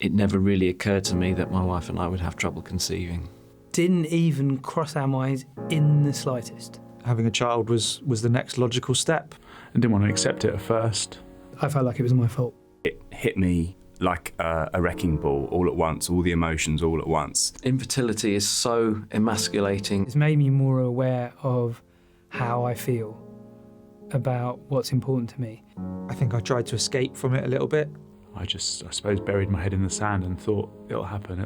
It never really occurred to me that my wife and I would have trouble conceiving. Didn't even cross our minds in the slightest. Having a child was the next logical step. I didn't want to accept it at first. I felt like it was my fault. It hit me like a wrecking ball all at once, all the emotions all at once. Infertility is so emasculating. It's made me more aware of how I feel about what's important to me. I think I tried to escape from it a little bit. I suppose, buried my head in the sand and thought, it'll happen.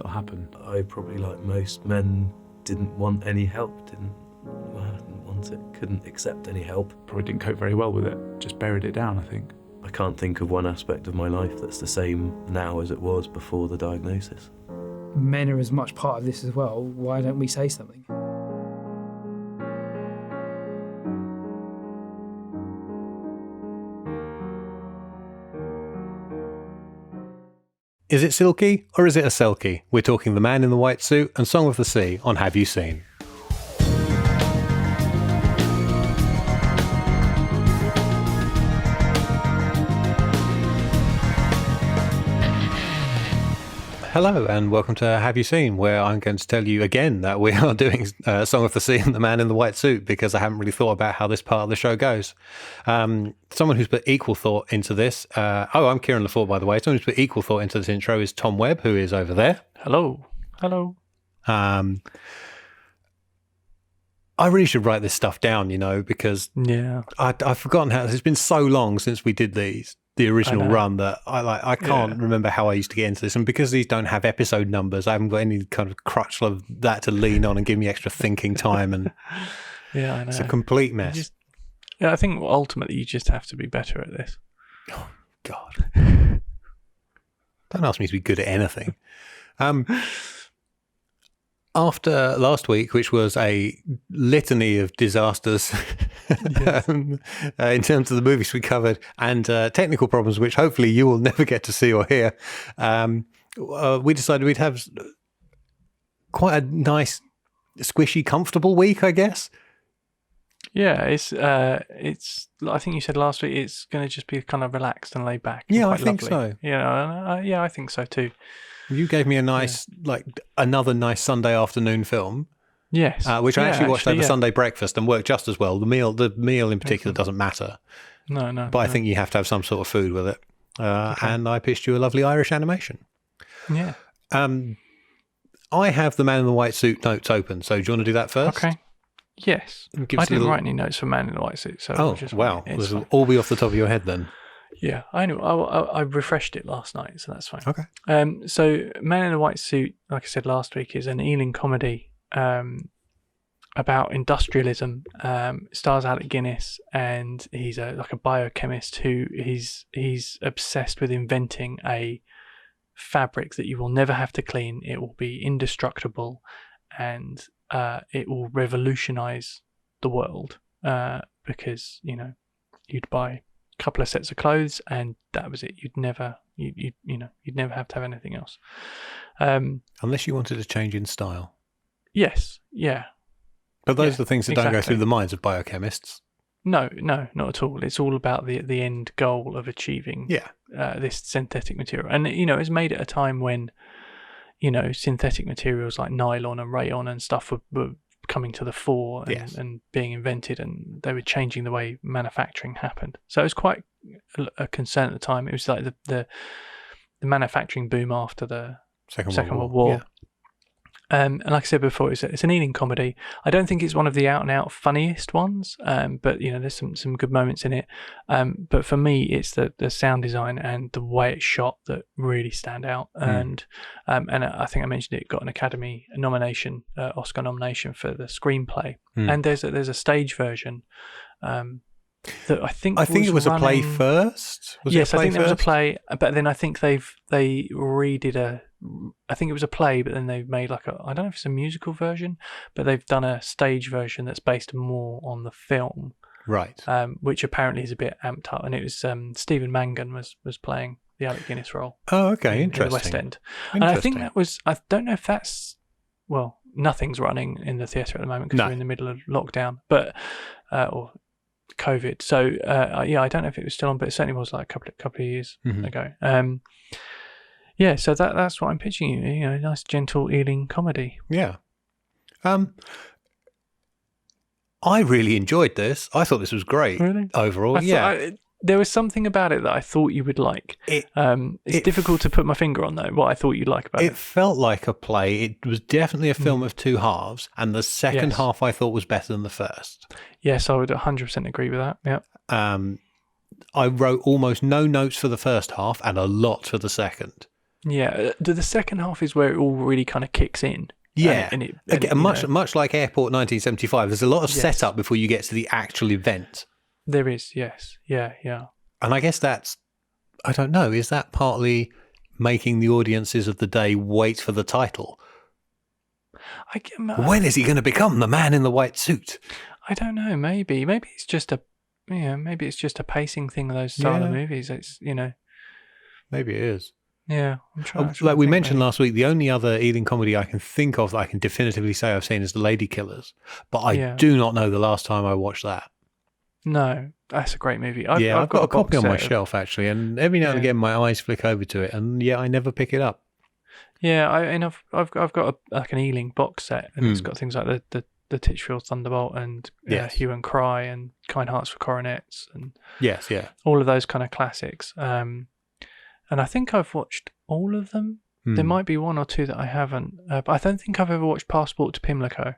I probably, like most men, didn't want any help, didn't want it, couldn't accept any help. Probably didn't cope very well with it, just buried it down, I think. I can't think of one aspect of my life that's the same now as it was before the diagnosis. Men are as much part of this as well. Why don't we say something? Is it silky or is it a selkie? We're talking The Man in the White Suit and Song of the Sea on Have You Seen? Hello and welcome to Have You Seen, where I'm going to tell you again that we are doing Song of the Sea and The Man in the White Suit because I haven't really thought about how this part of the show goes. Someone who's put equal thought into this, I'm Kieran Lafort, by the way. Someone who's put equal thought into this intro is Tom Webb, who is over there. Hello. I really should write this stuff down, because I've forgotten how it's been so long since we did the original run that I can't remember how I used to get into this, and because these don't have episode numbers, I haven't got any kind of crutch of that to lean on and give me extra thinking time, and I know. It's a complete mess. I think ultimately you just have to be better at this. Oh God! Don't ask me to be good at anything. After last week, which was a litany of disasters in terms of the movies we covered and technical problems, which hopefully you will never get to see or hear, we decided we'd have quite a nice, squishy, comfortable week, I guess. Yeah, it's. I think you said last week it's going to just be kind of relaxed and laid back. Yeah, I lovely. think so. Yeah, I think so too. You gave me a nice, another nice Sunday afternoon film. Yes. Which I actually watched over Sunday breakfast and worked just as well. The meal in particular doesn't matter. No. But I think you have to have some sort of food with it. Okay. And I pitched you a lovely Irish animation. Yeah. I have the Man in the White Suit notes open, so do you want to do that first? Okay. Yes. I didn't write any notes for Man in the White Suit. So This will all be off the top of your head then. Yeah, I know. I refreshed it last night, so that's fine. Okay. So Man in the White Suit, like I said last week, is an Ealing comedy about industrialism. Stars Alec Guinness, and he's a biochemist who he's obsessed with inventing a fabric that you will never have to clean. It will be indestructible, and it will revolutionize the world because you'd buy couple of sets of clothes and that was it. You'd never have to have anything else, unless you wanted to change in style. Yes, yeah, but those are the things that don't go through the minds of biochemists. No, not at all. It's all about the end goal of achieving this synthetic material, and it's made at a time when synthetic materials like nylon and rayon and stuff were coming to the fore and being invented, and they were changing the way manufacturing happened. So it was quite a concern at the time. It was like the manufacturing boom after the Second World War. Yeah. And like I said before, it's an Ealing comedy. I don't think it's one of the out and out funniest ones, but there's some good moments in it. But for me, it's the sound design and the way it's shot that really stand out. And I think I mentioned it got an Academy nomination, Oscar nomination for the screenplay. And there's a stage version. That I think it was a play first. Yes, I think there was a play, but then I think they redid I think it was a play, but then they've made I don't know if it's a musical version, but they've done a stage version that's based more on the film, right? Which apparently is a bit amped up, and it was Stephen Mangan was playing the Alec Guinness role. Oh, okay, interesting. In the West End, and I think that was. I don't know if that's nothing's running in the theatre at the moment because we're in the middle of lockdown, but or COVID. So I don't know if it was still on, but it certainly was like a couple of years ago. Yeah, so that's what I'm pitching you. You know, a nice, gentle Ealing comedy. Yeah. I really enjoyed this. I thought this was great. Really? Overall, There was something about it that I thought you would like. It's difficult to put my finger on, though, what I thought you'd like about it. It felt like a play. It was definitely a film of two halves, and the second half I thought was better than the first. Yes, I would 100% agree with that. Yeah. I wrote almost no notes for the first half and a lot for the second. Yeah, the second half is where it all really kind of kicks in. Yeah, much like Airport 1975, there's a lot of setup before you get to the actual event. There is, yes. Yeah. And I guess that's, I don't know, is that partly making the audiences of the day wait for the title? When is he going to become the man in the white suit? I don't know, maybe it's just a pacing thing of those style of movies. It's, maybe it is. Yeah, I'm trying. Like we mentioned last week, the only other Ealing comedy I can think of that I can definitively say I've seen is The Lady Killers, but I do not know the last time I watched that. No, that's a great movie. I've got a copy on my shelf actually, and every now and again my eyes flick over to it, and I never pick it up. Yeah, I've got an Ealing box set, and it's got things like the Titchfield Thunderbolt and Hue and Cry and Kind Hearts for Coronets and all of those kind of classics. And I think I've watched all of them. There might be one or two that I haven't, but I don't think I've ever watched Passport to Pimlico.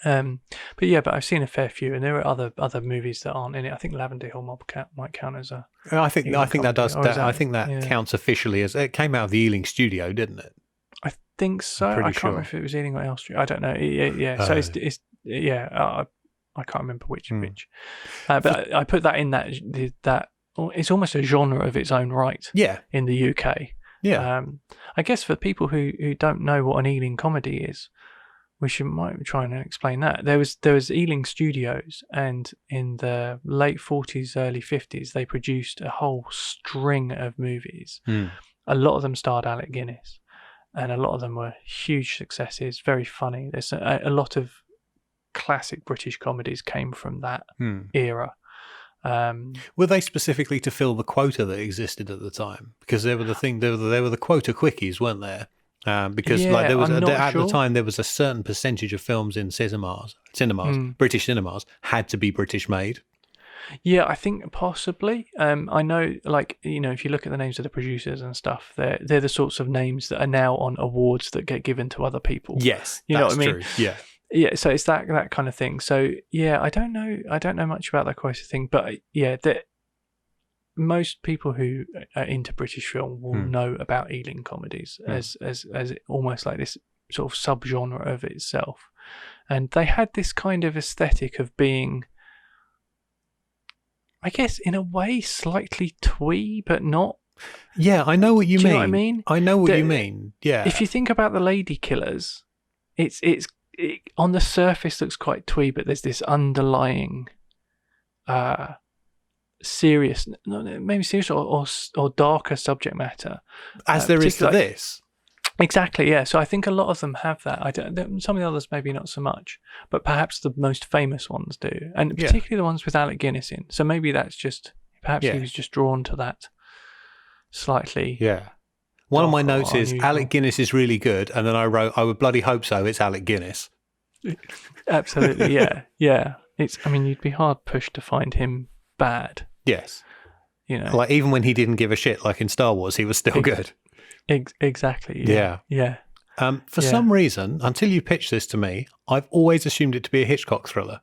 But I've seen a fair few, and there are other movies that aren't in it. I think Lavender Hill Mob might count as a. I think that does. I think that counts officially as it came out of the Ealing studio, didn't it? I think so. I can't remember if it was Ealing or Elstree. I don't know. Yeah. So it's I can't remember which. But I put that in that. It's almost a genre of its own right. Yeah. In the UK. Yeah. I guess for people who don't know what an Ealing comedy is, we might try and explain that. There was Ealing Studios, and in the late 40s, early 50s, they produced a whole string of movies. A lot of them starred Alec Guinness, and a lot of them were huge successes, very funny. There's a lot of classic British comedies came from that era. Were they specifically to fill the quota that existed at the time? Because there were the quota quickies, weren't there? Because there was the time there was a certain percentage of films in cinemas, British cinemas had to be British made. Yeah, I think possibly. I know, if you look at the names of the producers and stuff, they're the sorts of names that are now on awards that get given to other people. Yes, you know what I mean? True. Yeah. Yeah, so it's that kind of thing. So yeah, I don't know much about that quota thing, but most people who are into British film will know about Ealing comedies as almost like this sort of subgenre of itself, and they had this kind of aesthetic of being, I guess, in a way, slightly twee, but not. Yeah, I know what you mean. Do you know what I mean? I know what you mean. Yeah. If you think about The Lady Killers, it on the surface looks quite twee, but there's this underlying serious, maybe serious or darker subject matter, as there is to this. Exactly, yeah. So I think a lot of them have that. Some of the others maybe not so much, but perhaps the most famous ones do, and particularly the ones with Alec Guinness in. So maybe that's just he was just drawn to that slightly. Yeah. One of my notes is Alec Guinness is really good, and then I wrote, I would bloody hope so. It's Alec Guinness. Absolutely, yeah. You'd be hard pushed to find him bad. Yes. Like even when he didn't give a shit, like in Star Wars, he was still good. Exactly. Yeah. For some reason, until you pitched this to me, I've always assumed it to be a Hitchcock thriller.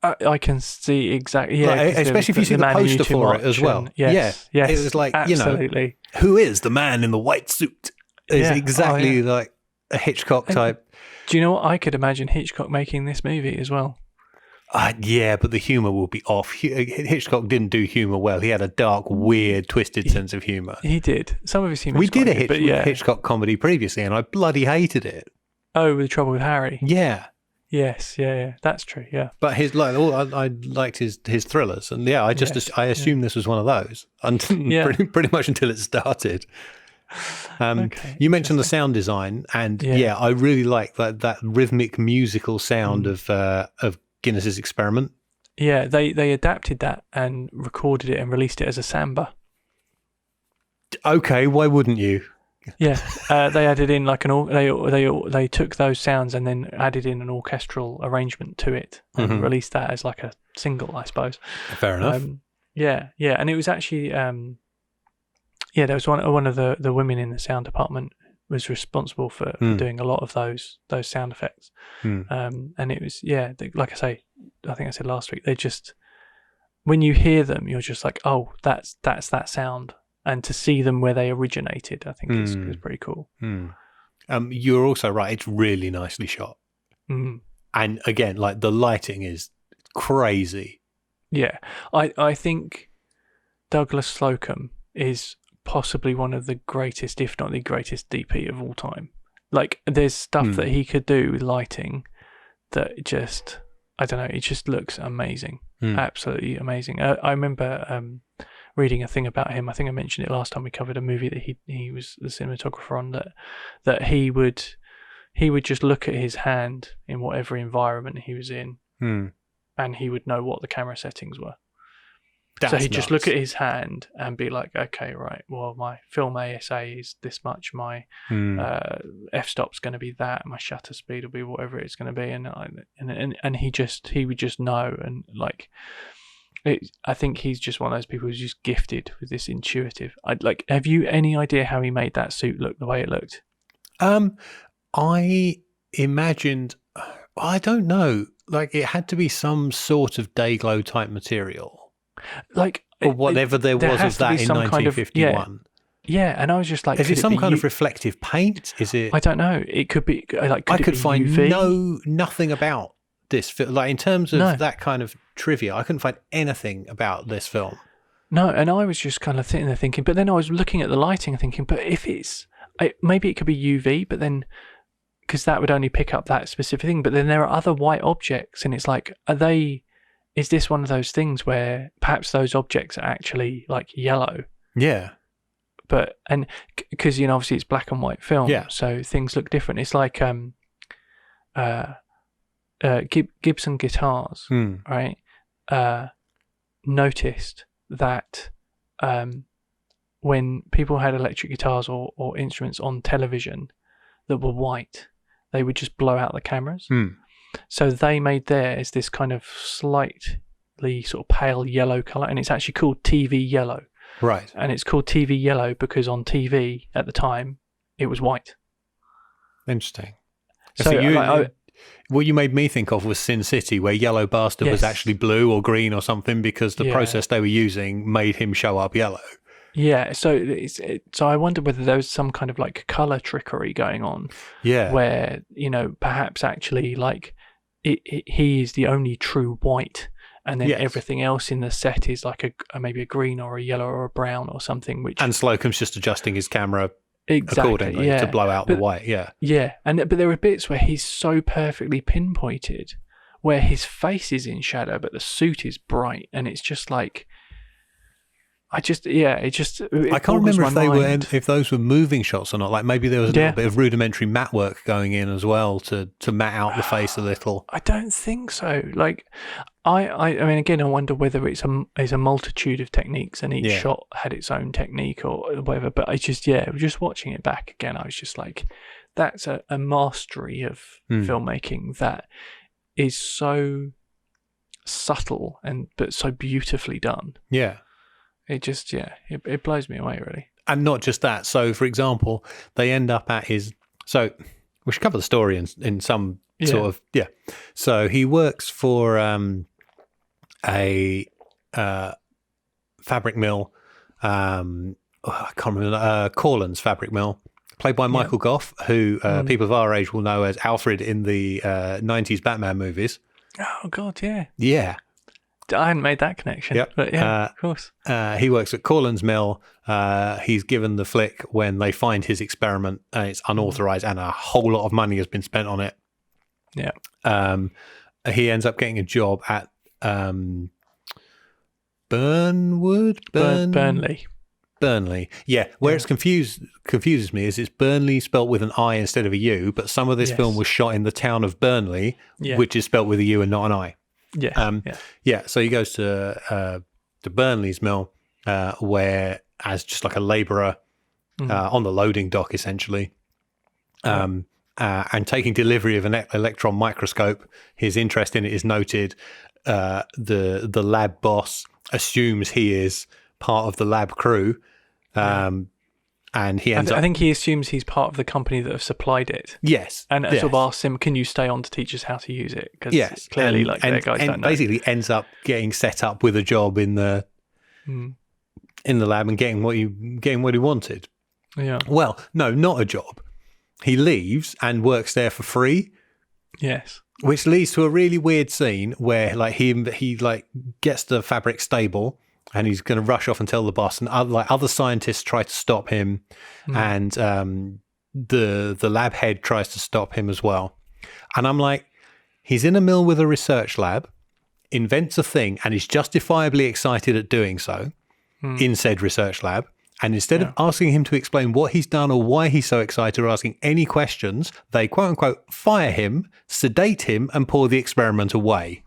I can see exactly. Yeah, especially if you see the poster for it as well. Yes. It was like, absolutely. Who is the man in the white suit? It's exactly like a Hitchcock type. Do you know what? I could imagine Hitchcock making this movie as well. Yeah, but the humour will be off. Hitchcock didn't do humour well. He had a dark, weird, twisted sense of humour. He did. Some of his humour. We did a Hitchcock comedy previously, and I bloody hated it. Oh, with Trouble with Harry. Yeah. Yes, yeah, that's true. Yeah, but I liked his thrillers, and I assumed this was one of those, pretty much until it started. You mentioned the sound design, and I really like that rhythmic musical sound of Guinness's Experiment. Yeah, they adapted that and recorded it and released it as a samba. Okay, why wouldn't you? Yeah, they added in like they took those sounds and then added in an orchestral arrangement to it and released that as like a single, I suppose. Fair enough. Yeah, and it was actually there was one of the women in the sound department was responsible for doing a lot of those sound effects. And it was like I think I said last week, they just, when you hear them, you're just like, oh, that's that sound. And to see them where they originated, I think is pretty cool. You're also right. It's really nicely shot. And again, like the lighting is crazy. Yeah. I think Douglas Slocum is possibly one of the greatest, if not the greatest DP of all time. Like there's stuff that he could do with lighting that just, I don't know, it just looks amazing. Absolutely amazing. I remember reading a thing about him. I think I mentioned it last time we covered a movie that he was the cinematographer on, that he would just look at his hand in whatever environment he was in, and he would know what the camera settings were. So he'd just look at his hand and be like, okay, right, well, my film ASA is this much, my f-stop's going to be that, my shutter speed will be whatever it's going to be, and he would just know, and like, I think he's just one of those people who's just gifted with this intuitive. Have you any idea how he made that suit look the way it looked? I imagined, I don't know, like it had to be some sort of day glow type material, like or whatever there was of that in 1951. Kind of, yeah, and I was just like, is it some kind of reflective paint? Is it? I don't know. It could be like. I could find UV? nothing about this film, like in terms of that kind of trivia. I couldn't find anything about this film. No, and I was just kind of sitting there thinking, but then I was looking at the lighting and thinking, but if maybe it could be UV, but then because that would only pick up that specific thing. But then there are other white objects, and it's like, is this one of those things where perhaps those objects are actually like yellow? Yeah. But, and because, obviously it's black and white film, so things look different. It's like Gibson guitars, right? Noticed that when people had electric guitars or instruments on television that were white, they would just blow out the cameras. So they made theirs this kind of slightly sort of pale yellow colour, and it's actually called TV yellow. Right. And it's called TV yellow because on TV at the time it was white. Interesting. So what you made me think of was Sin City, where Yellow Bastard was actually blue or green or something because the process they were using made him show up yellow. Yeah, so so I wonder whether there was some kind of like colour trickery going on. Yeah. Where, perhaps actually like he is the only true white, and then everything else in the set is like maybe a green or a yellow or a brown or something. And Slocum's just adjusting his camera accordingly to blow out the white. Yeah. Yeah, but there are bits where he's so perfectly pinpointed, where his face is in shadow but the suit is bright, and it's just like. I can't remember if those were moving shots or not. Like maybe there was a little bit of rudimentary matte work going in as well to matte out the face a little. I don't think so. Like, I mean, again, I wonder whether it's a multitude of techniques and each shot had its own technique or whatever. But I just watching it back again, I was just like, that's a mastery of filmmaking that is so subtle but so beautifully done. Yeah. It just, it blows me away, really. And not just that. So, for example, they end up at his... So, we should cover the story in some sort of... Yeah. So, he works for a fabric mill. I can't remember. Corlan's fabric mill, played by Michael Gough, who people of our age will know as Alfred in the 90s Batman movies. Oh, God, yeah. Yeah. I hadn't made that connection, but of course. He works at Corlan's mill. He's given the flick when they find his experiment and it's unauthorized and a whole lot of money has been spent on it. Yeah. He ends up getting a job at Burnley. Yeah. Where it's confuses me is it's Burnley spelt with an I instead of a U, but some of this film was shot in the town of Burnley, which is spelt with a U and not an I. Yeah. So he goes to Burnley's mill, where as just like a labourer on the loading dock, essentially. And taking delivery of an electron microscope. His interest in it is noted. The lab boss assumes he is part of the lab crew, and he ends up. I think he assumes he's part of the company that have supplied it. Yes, and sort of asks him, "Can you stay on to teach us how to use it?" Because clearly, their guys don't know. Basically, ends up getting set up with a job in the lab and getting what he wanted. Yeah. Well, no, not a job. He leaves and works there for free. Yes. Which leads to a really weird scene where like he like gets the fabric stable and he's going to rush off and tell the boss, and other scientists try to stop him, and the lab head tries to stop him as well. And I'm like, he's in a mill with a research lab, invents a thing, and is justifiably excited at doing so in said research lab. And instead of asking him to explain what he's done or why he's so excited or asking any questions, they quote unquote fire him, sedate him, and pour the experiment away.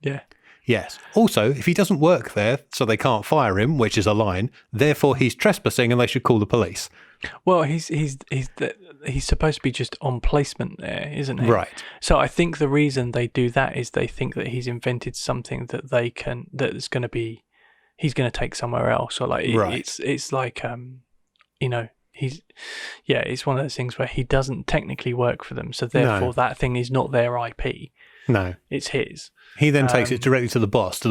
Yeah. Yes. Also, if he doesn't work there, so they can't fire him, which is a line, therefore he's trespassing and they should call the police. Well, he's supposed to be just on placement there, isn't he? Right. So I think the reason they do that is they think that he's invented something he's going to take somewhere else, or like it's like it's one of those things where he doesn't technically work for them, so therefore that thing is not their IP. No, it's his. He then takes it directly to the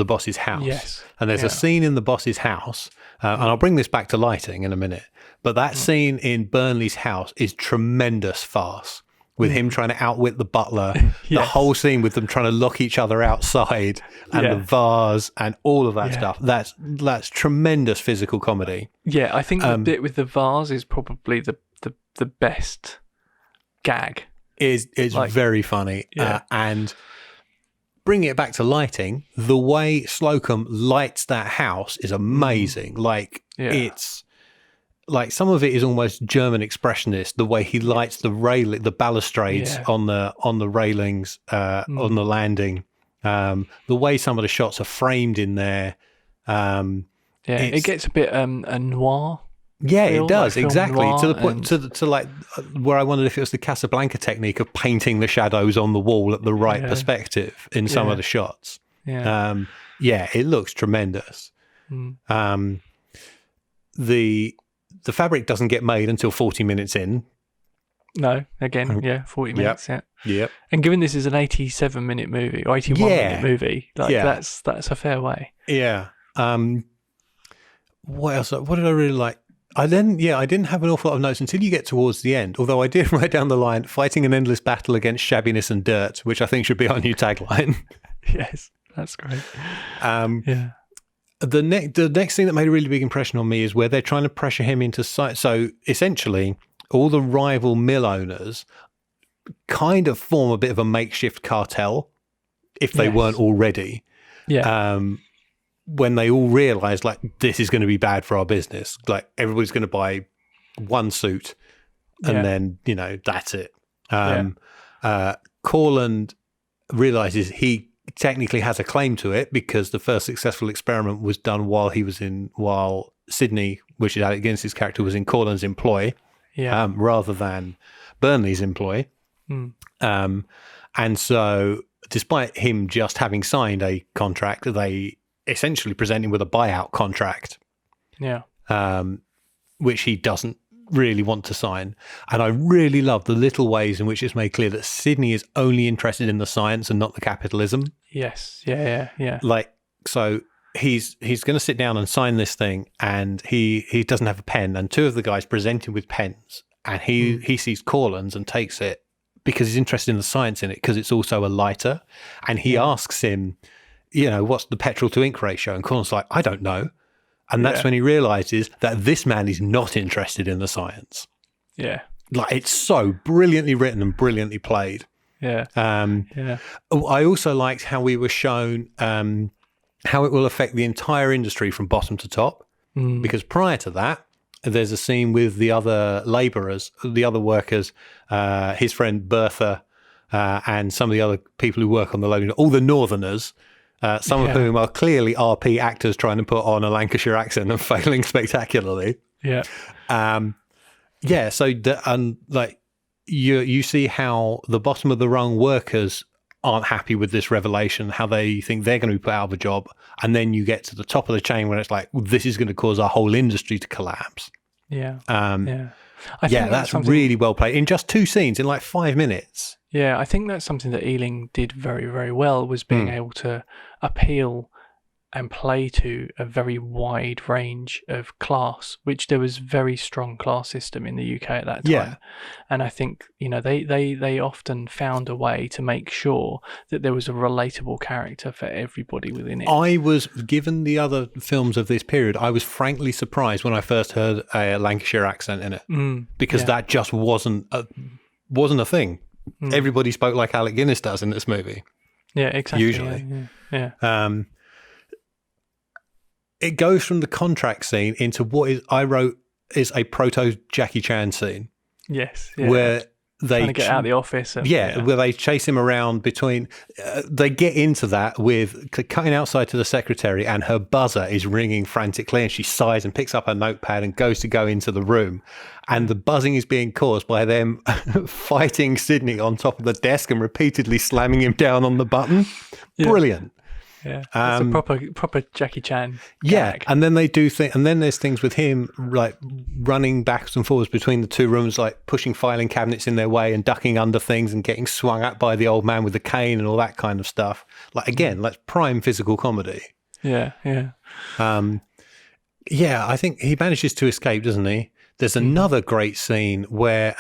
boss's house. Yes, and there's a scene in the boss's house, and I'll bring this back to lighting in a minute. But that scene in Burnley's house is tremendous farce. With him trying to outwit the butler, the whole scene with them trying to lock each other outside, and the vase and all of that stuff. That's tremendous physical comedy. Yeah, I think the bit with the vase is probably the best gag. It's very funny. And bringing it back to lighting, the way Slocum lights that house is amazing. It's like some of it is almost German expressionist. The way he lights the balustrades on the railings on the landing, the way some of the shots are framed in there. It gets a bit a noir. Yeah, it does, exactly. Noir, to the point to like where I wondered if it was the Casablanca technique of painting the shadows on the wall at the right perspective in some of the shots. It looks tremendous. The fabric doesn't get made until 40 minutes in. No, again, 40 minutes. Yep. And given this is an 87-minute movie or 81-minute movie, that's a fair way. Yeah. What else? What did I really like? I didn't have an awful lot of notes until you get towards the end, although I did write down the line, fighting an endless battle against shabbiness and dirt, which I think should be our new tagline. Yes, that's great. The next thing that made a really big impression on me is where they're trying to pressure him into site. So essentially, all the rival mill owners kind of form a bit of a makeshift cartel, if they weren't already. Yeah. When they all realise, like, this is going to be bad for our business. Like, everybody's going to buy one suit, and then, that's it. Corland realises he technically has a claim to it because the first successful experiment was done while Sydney, which is Alec Guinness's character, was in Corland's employ, rather than Burnley's employ. And so, despite him just having signed a contract, they essentially present him with a buyout contract, which he doesn't really want to sign. And I really love the little ways in which it's made clear that Sydney is only interested in the science and not the capitalism. Yes. Yeah. Like, so he's going to sit down and sign this thing, and he doesn't have a pen, and two of the guys present him with pens, and he sees Corland's and takes it because he's interested in the science in it, because it's also a lighter. And he asks him, what's the petrol to ink ratio? And Corland's like, I don't know. And that's when he realizes that this man is not interested in the science. Yeah. Like, it's so brilliantly written and brilliantly played. Yeah. I also liked how we were shown how it will affect the entire industry from bottom to top. Because prior to that, there's a scene with the other labourers, the other workers, his friend Bertha, and some of the other people who work on the loading, all the northerners, some of whom are clearly RP actors trying to put on a Lancashire accent and failing spectacularly. Yeah. So you see how the bottom of the rung workers aren't happy with this revelation, how they think they're going to be put out of a job, and then you get to the top of the chain where it's like, well, this is going to cause our whole industry to collapse. Yeah. I think that's really well played in just 2 scenes in like 5 minutes. Yeah, I think that's something that Ealing did very, very well, was being able to appeal and play to a very wide range of class, which there was very strong class system in the UK at that time. Yeah. And I think, they often found a way to make sure that there was a relatable character for everybody within it. I was, given the other films of this period, I was frankly surprised when I first heard a Lancashire accent in it, because that just wasn't a thing. Everybody spoke like Alec Guinness does in this movie. Yeah, exactly. Usually. Yeah. It goes from the contract scene into what I wrote is a proto Jackie Chan scene. Yes. Yeah. Where they trying to get out of the office. Where they chase him around between. They get into that with cutting outside to the secretary, and her buzzer is ringing frantically, and she sighs and picks up her notepad and goes to go into the room, and the buzzing is being caused by them fighting Sydney on top of the desk and repeatedly slamming him down on the button. Yeah. Brilliant. Yeah, it's a proper Jackie Chan gag. Yeah, and then they do and then there's things with him like running backwards and forwards between the 2 rooms, like pushing filing cabinets in their way and ducking under things and getting swung at by the old man with the cane and all that kind of stuff. Like, again, like prime physical comedy. Yeah. I think he manages to escape, doesn't he? There's another great scene where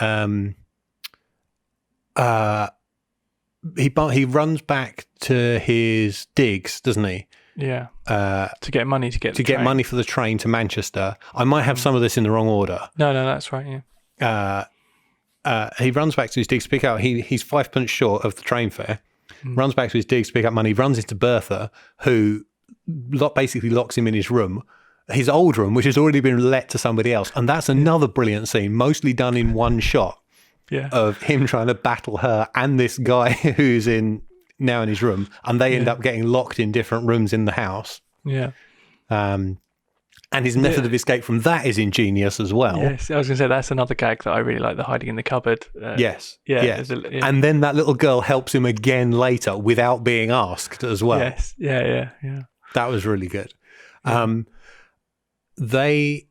he runs back to his digs, doesn't he? Yeah. To get money get money for the train to Manchester. I might have some of this in the wrong order. No, that's right. Yeah. He runs back to his digs to pick up. He's 5 short of the train fare. Runs back to his digs to pick up money. Runs into Bertha, who basically locks him in his room, his old room, which has already been let to somebody else. And that's another brilliant scene, mostly done in one shot. Yeah. Of him trying to battle her and this guy who's now in his room, and they end up getting locked in different rooms in the house. Yeah. And his method of escape from that is ingenious as well. Yes, I was going to say that's another gag that I really like, the hiding in the cupboard. Yes. And then that little girl helps him again later without being asked as well. Yes. Yeah. That was really good. They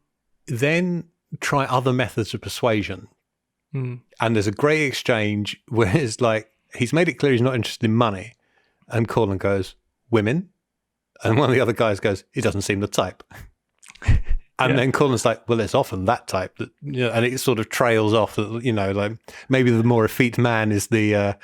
then try other methods of persuasion. And there's a great exchange where it's like, he's made it clear he's not interested in money. And Corlin goes, women? And one of the other guys goes, he doesn't seem the type. And then Corlin's like, well, it's often that type. That, and it sort of trails off that, like maybe the more effete man is the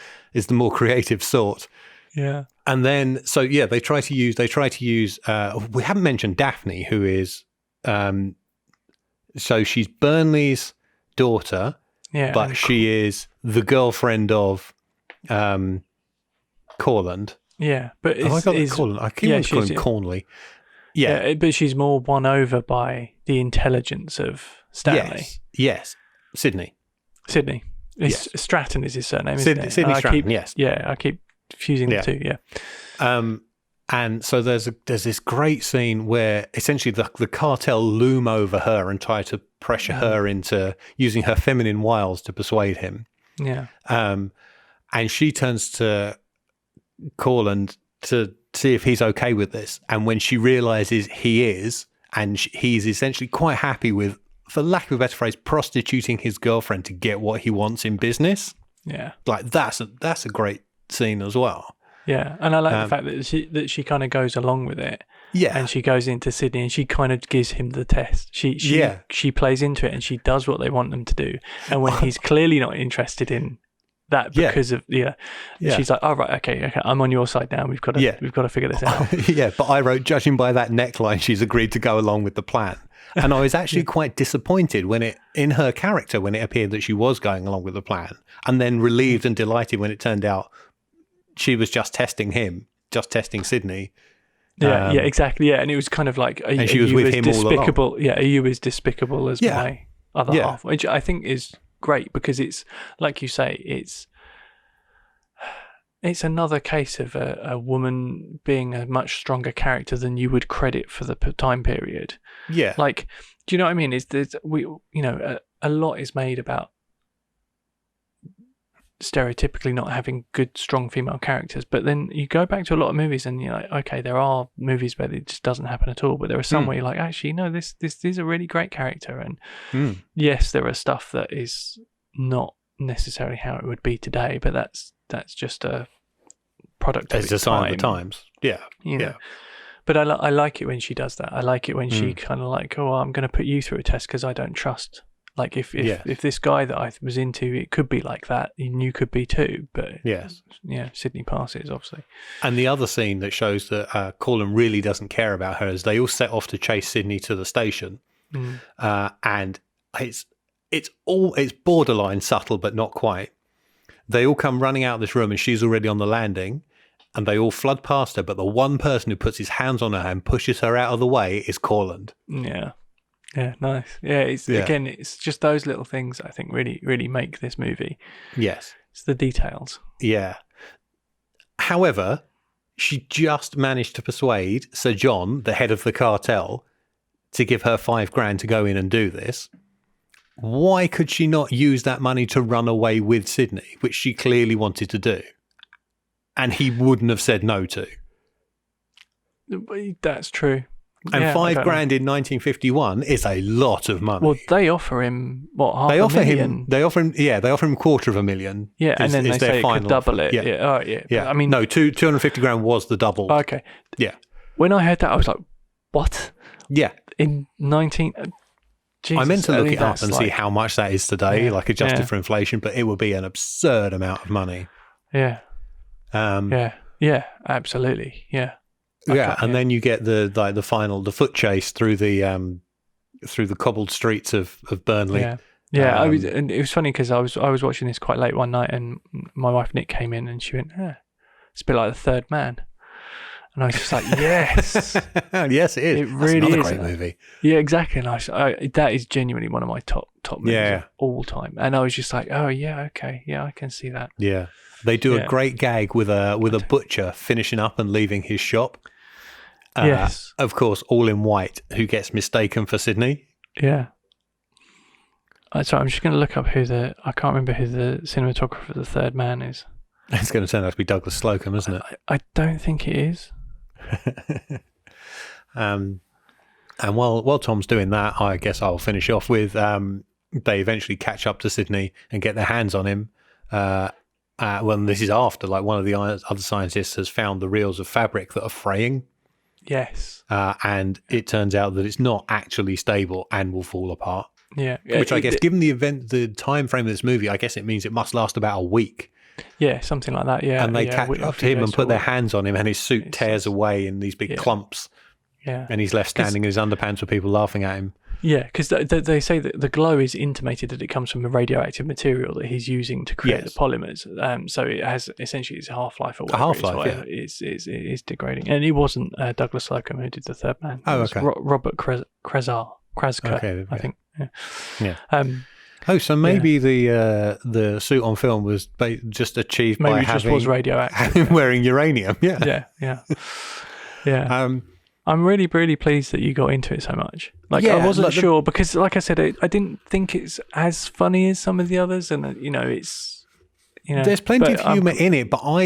more creative sort. Yeah. And then, they try to use, we haven't mentioned Daphne, who is, so she's Burnley's daughter. Yeah, but she is the girlfriend of Corland. Yeah, but I got Corland? I keep calling him Cornley. Yeah, but she's more won over by the intelligence of Stanley. Yes. Sydney. Stratton is his surname, isn't it? Sydney Stratton. Yes. Yeah, I keep fusing the 2. Yeah. And so there's this great scene where essentially the cartel loom over her and try to pressure her into using her feminine wiles to persuade him. Yeah. And she turns to Corland to see if he's okay with this. And when she realizes he is, and he's essentially quite happy with, for lack of a better phrase, prostituting his girlfriend to get what he wants in business. Yeah. Like that's a great scene as well. Yeah, and I like the fact that she kind of goes along with it. Yeah, and she goes into Sydney and she kind of gives him the test. She plays into it and she does what they want them to do. And when he's clearly not interested in that because of she's like, "Oh right, okay, I'm on your side now. We've got to figure this out." But I wrote, judging by that neckline, she's agreed to go along with the plan. And I was actually quite disappointed when it appeared that she was going along with the plan, and then relieved and delighted when it turned out she was just testing him, just testing Sydney. Yeah, exactly. Yeah, and it was kind of like, and she was with him despicable. all along. Yeah, are you as despicable as my other half? Which I think is great because it's like you say, it's another case of a woman being a much stronger character than you would credit for the time period. Yeah. Like, do you know what I mean? A lot is made about stereotypically not having good, strong female characters, but then you go back to a lot of movies and you're like, okay, there are movies where it just doesn't happen at all, but there are some where you're like, actually, no, this is a really great character, and yes, there are stuff that is not necessarily how it would be today, but that's just a product of it's a sign of the times. Yeah, you know. But I like it when she does that. I like it when she kind of like, oh, I'm going to put you through a test because I don't trust. Like if this guy that I was into, it could be like that, and you could be too. But yes, Sydney passes obviously. And the other scene that shows that Corlin really doesn't care about her is they all set off to chase Sydney to the station, and it's borderline subtle but not quite. They all come running out of this room and she's already on the landing, and they all flood past her. But the one person who puts his hands on her and pushes her out of the way is Corlin. Yeah. Yeah, nice. Yeah, again, it's just those little things that I think really, really make this movie. Yes. It's the details. Yeah. However, she just managed to persuade Sir John, the head of the cartel, to give her $5,000 to go in and do this. Why could she not use that money to run away with Sydney, which she clearly wanted to do? And he wouldn't have said no to. That's true. And $5,000 in 1951 is a lot of money. Well, they offer him half a million. They offer him $250,000. Yeah, and then they say it could double it. Yeah. I mean, no, $250,000 was the double. Okay. Yeah. When I heard that, I was like, "What?" Yeah. In 19. Jesus, I meant to look it up and see how much that is today, like adjusted for inflation, but it would be an absurd amount of money. Yeah. Yeah. Absolutely. Yeah. And then you get the foot chase through the cobbled streets of Burnley. Yeah, and it was funny because I was watching this quite late one night, and my wife Nick came in and she went, "It's a bit like The Third Man," and I was just like, "Yes, yes, it is. It really That's is another great movie." Yeah, exactly. And that is genuinely one of my top movies of all time. And I was just like, "Oh yeah, okay, yeah, I can see that." Yeah. They do a great gag with a butcher finishing up and leaving his shop. Yes. Of course, all in white, who gets mistaken for Sydney. Yeah. Sorry, I'm just going to look up I can't remember who the cinematographer of The Third Man is. It's going to turn out to be Douglas Slocum, isn't it? I don't think it is. And while Tom's doing that, I guess I'll finish off with they eventually catch up to Sydney and get their hands on him. When this is after, like, one of the other scientists has found the reels of fabric that are fraying. Yes. And it turns out that it's not actually stable and will fall apart. Yeah. Which I guess, given the time frame of this movie, I guess it means it must last about a week. Yeah, something like that, yeah. And they catch up to him and put their hands on him, and his suit tears away in these big clumps. Yeah. And he's left standing in his underpants with people laughing at him. Yeah, because they say that the glow is intimated that it comes from the radioactive material that he's using to create the polymers. So it has essentially its half-life or whatever. Half-life, it is degrading. And it wasn't Douglas Slocum who did The Third Man. Oh, okay. Robert Krasker, I think. Yeah. So maybe the suit on film was just achieved by having was radioactive. wearing uranium. Yeah. Yeah. I'm really, really pleased that you got into it so much. I wasn't sure because, like I said, I didn't think it's as funny as some of the others, and it's there's plenty of humour in it, but I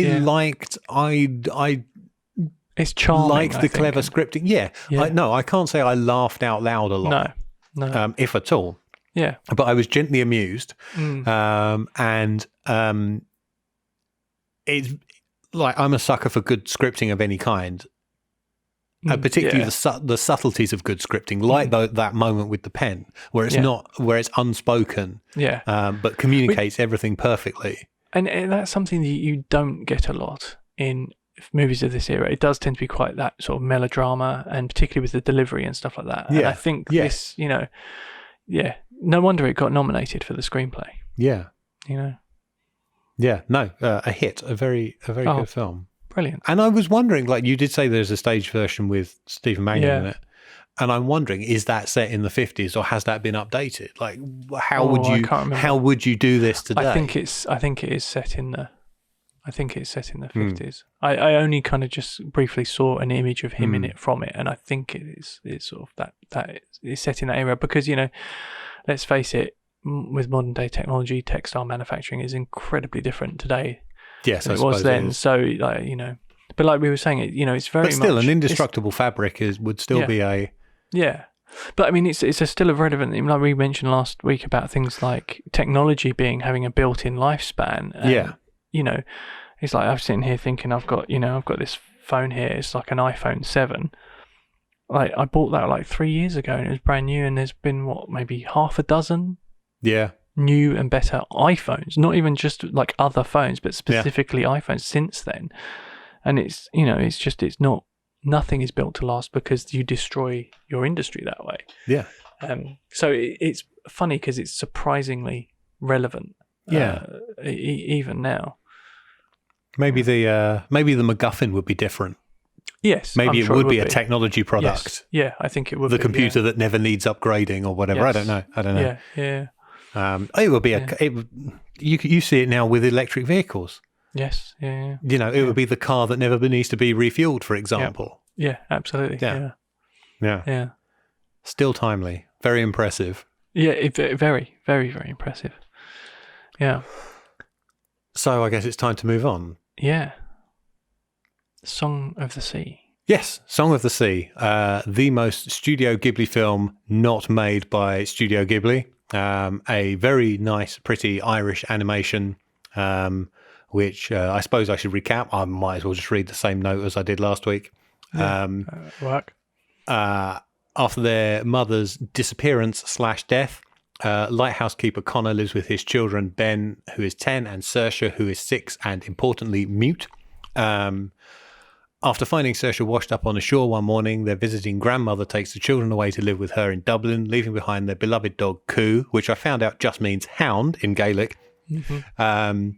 it's charming. Liked the clever scripting. Yeah. I can't say I laughed out loud a lot. No. If at all. Yeah. But I was gently amused, and it's like I'm a sucker for good scripting of any kind. Particularly the subtleties of good scripting, like that moment with the pen, where it's unspoken, but communicates everything perfectly. And that's something that you don't get a lot in movies of this era. It does tend to be quite that sort of melodrama, and particularly with the delivery and stuff like that. And I think this, no wonder it got nominated for the screenplay. Yeah, a hit, a very good film. Brilliant. And I was wondering, like you did say there's a stage version with Stephen Mangan in it. And I'm wondering, is that set in the 50s or has that been updated? Like, how would you do this today? I think it is set in the I think it's set in the 50s. I only kind of just briefly saw an image of him in it from it, and I think it's sort of that is set in that era because, you know, let's face it, with modern day technology, textile manufacturing is incredibly different today Yes, than I it was suppose then. it is. So, like, you know, but like we were saying, you know, it's very But still, much, an indestructible fabric would still be a... Yeah. But I mean, it's still a relevant, like we mentioned last week about things like technology having a built-in lifespan. And, you know, it's like I'm sitting here thinking I've got this phone here. It's like an iPhone 7. Like I bought that like 3 years ago and it was brand new. And there's been maybe half a dozen new and better iPhones. Not even just like other phones, but specifically iPhones since then. And it's, you know, it's not. Nothing is built to last because you destroy your industry that way. Yeah. So it's funny because it's surprisingly relevant. Yeah. Even now. Maybe the MacGuffin would be different. Yes. Maybe it would be a technology product. Yes. Yeah, I think it would be. The be, computer that never needs upgrading or whatever. Yes. I don't know. Yeah. It would be you see it now with electric vehicles. Yes, yeah. You know, it would be the car that never needs to be refueled, for example. Yeah, absolutely. Yeah. Still timely. Very impressive. Yeah, very, very, very impressive. Yeah. So I guess it's time to move on. Yeah. Song of the Sea. Yes, Song of the Sea. The most Studio Ghibli film not made by Studio Ghibli. A very nice, pretty Irish animation, which I suppose I should recap. I might as well just read the same note as I did last week. Work. After their mother's disappearance/death, lighthouse keeper Connor lives with his children, Ben, who is 10, and Saoirse, who is 6, and importantly, mute. After finding Saoirse washed up on the shore one morning, their visiting grandmother takes the children away to live with her in Dublin, leaving behind their beloved dog, Coo, which I found out just means hound in Gaelic. Mm-hmm.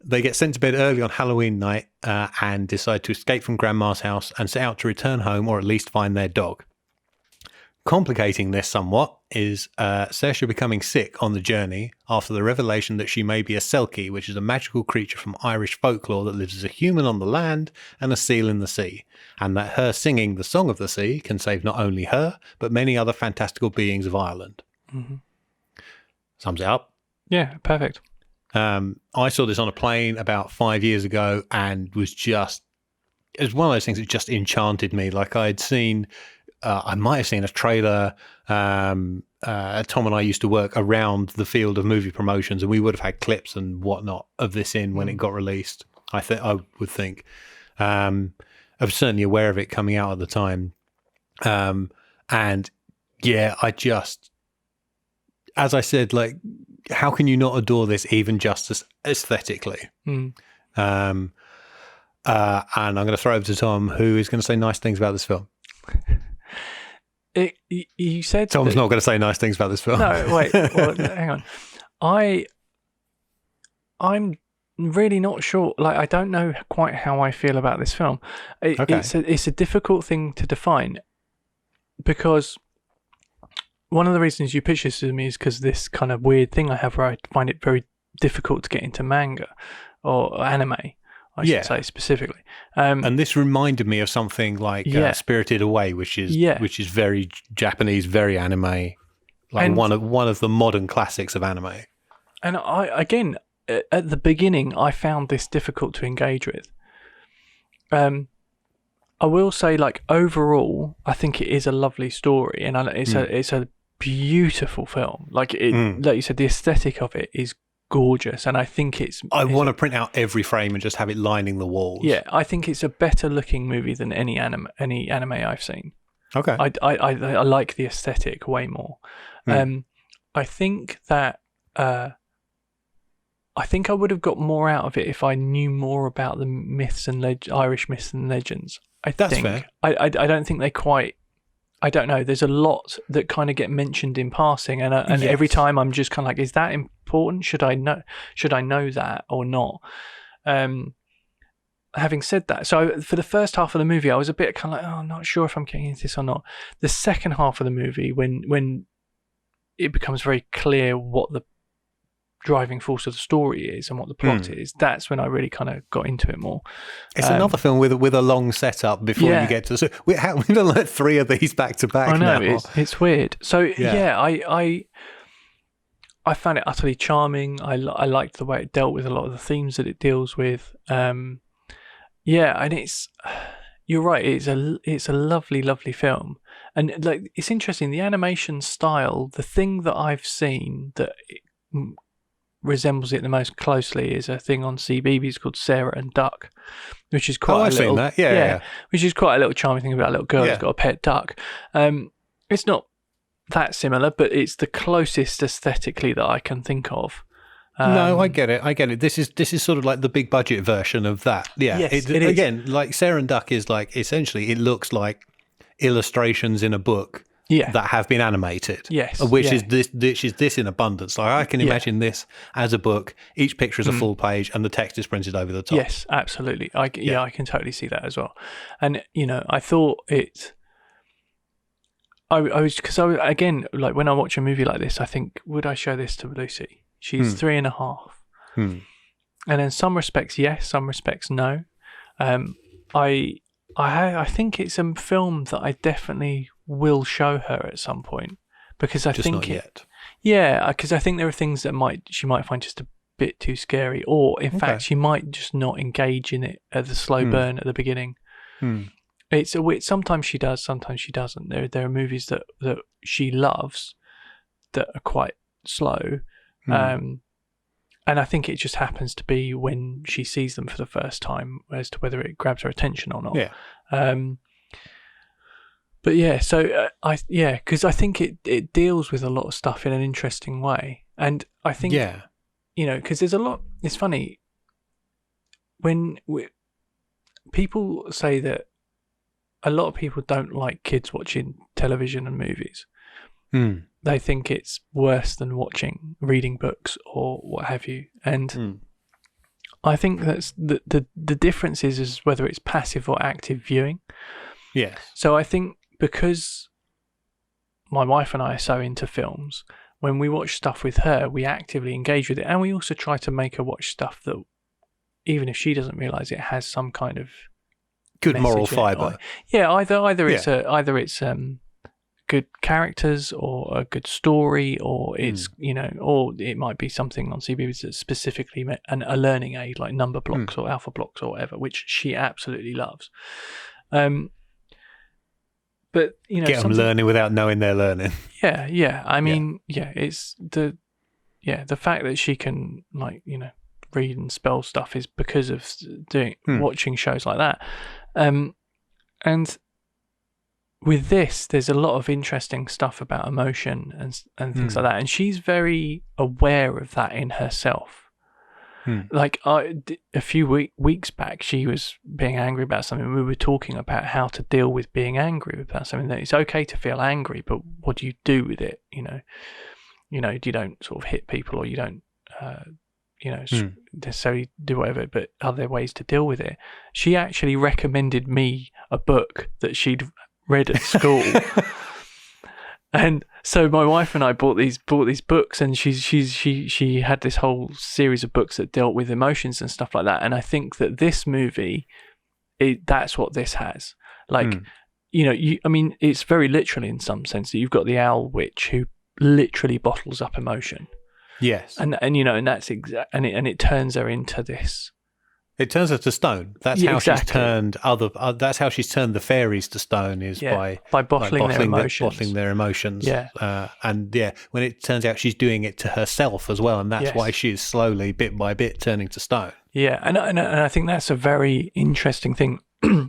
They get sent to bed early on Halloween night and decide to escape from Grandma's house and set out to return home or at least find their dog. Complicating this somewhat is Saoirse becoming sick on the journey after the revelation that she may be a selkie, which is a magical creature from Irish folklore that lives as a human on the land and a seal in the sea, and that her singing the Song of the Sea can save not only her, but many other fantastical beings of Ireland. Mm-hmm. Sums it up. Yeah, perfect. I saw this on a plane about 5 years ago and it was one of those things that just enchanted me. Like I'd seen, I might have seen a trailer. Tom and I used to work around the field of movie promotions and we would have had clips and whatnot of this when it got released. I would think. I was certainly aware of it coming out at the time. And yeah, as I said, like, how can you not adore this even just aesthetically? And I'm going to throw it over to Tom, who is going to say nice things about this film. You said Tom's not going to say nice things about this film. No, wait. Well, hang on. I'm really not sure. Like, I don't know quite how I feel about this film. It's a difficult thing to define because one of the reasons you pitched this to me is because this kind of weird thing I have where I find it very difficult to get into manga or anime, I should say specifically. And this reminded me of something like Spirited Away, which is very Japanese, very anime, like one of the modern classics of anime. And again, at the beginning, I found this difficult to engage with. I will say, like, overall, I think it is a lovely story, and it's a beautiful film. Like like you said, the aesthetic of it is gorgeous, and I think I want to print out every frame and just have it lining the walls. Yeah, I think it's a better looking movie than any anime I've seen. Okay, I like the aesthetic way more. I think that I think I would have got more out of it if I knew more about the myths and Irish myths and legends. That's fair. I don't think they quite. I don't know. There's a lot that kind of get mentioned in passing, and every time I'm just kind of like, is that important? Should I know that or not? Having said that, so for the first half of the movie, I was a bit kind of like, I'm not sure if I'm getting into this or not. The second half of the movie, when it becomes very clear what the driving force of the story is and what the plot is, that's when I really kind of got into it more. It's another film with a long setup before you get to. So we've done like 3 of these back to back. I know now. it's weird. So I found it utterly charming. I liked the way it dealt with a lot of the themes that it deals with. And it's, you're right. It's a lovely, lovely film, and like it's interesting. The animation style, the thing that I've seen that resembles it the most closely is a thing on CBeebies called Sarah and Duck, which is quite. I've seen that. Yeah, which is quite a little charming thing about a little girl who's got a pet duck. It's not that similar, but it's the closest aesthetically that I can think of. No, I get it. This is sort of like the big budget version of that. Yeah, yes, it is. Again, like Sarah and Duck is like, essentially it looks like illustrations in a book that have been animated. Yes, which is this in abundance. Like I can imagine this as a book. Each picture is a full page, and the text is printed over the top. Yes, absolutely. I can totally see that as well. And I thought it. I was again, like when I watch a movie like this, I think, would I show this to Lucy? She's 3.5. And in some respects, yes, some respects, no. I think it's a film that I definitely will show her at some point, because I think not yet. Yeah, because I think there are things that she might find just a bit too scary, or in fact she might just not engage in it at the slow burn at the beginning. It's a weird. Sometimes she does, sometimes she doesn't. There are movies that she loves that are quite slow. And I think it just happens to be when she sees them for the first time as to whether it grabs her attention or not. Yeah. But yeah, so because I think it deals with a lot of stuff in an interesting way, and I think because there's a lot. It's funny when people say that a lot of people don't like kids watching television and movies. They think it's worse than reading books or what have you. And I think that's the difference is whether it's passive or active viewing. Yes. So I think because my wife and I are so into films, when we watch stuff with her, we actively engage with it, and we also try to make her watch stuff that, even if she doesn't realise it, has some kind of good moral fibre. Yeah, either it's good characters or a good story, or it's or it might be something on CBeebies that's specifically a learning aid, like number blocks or alpha blocks or whatever, which she absolutely loves. But get them learning without knowing they're learning. Yeah. I mean, it's the fact that she can read and spell stuff is because of watching shows like that. And with this, there's a lot of interesting stuff about emotion and things like that, and she's very aware of that in herself. Like a few weeks back, she was being angry about something. We were talking about how to deal with being angry about something. That it's okay to feel angry, but what do you do with it? You don't sort of hit people, or you don't necessarily do whatever, but are there ways to deal with it? She actually recommended me a book that she'd read at school. And so my wife and I bought these books, and she had this whole series of books that dealt with emotions and stuff like that. And I think that this movie, that's what this has. Like, it's very literally in some sense that you've got the owl witch who literally bottles up emotion. Yes, and that's exact, and it turns her into this. It turns her to stone. That's how she's turned that's how she's turned the fairies to stone, is by bottling their emotions. Yeah. When it turns out she's doing it to herself as well, and that's why she's slowly, bit by bit, turning to stone. Yeah, and I think that's a very interesting thing,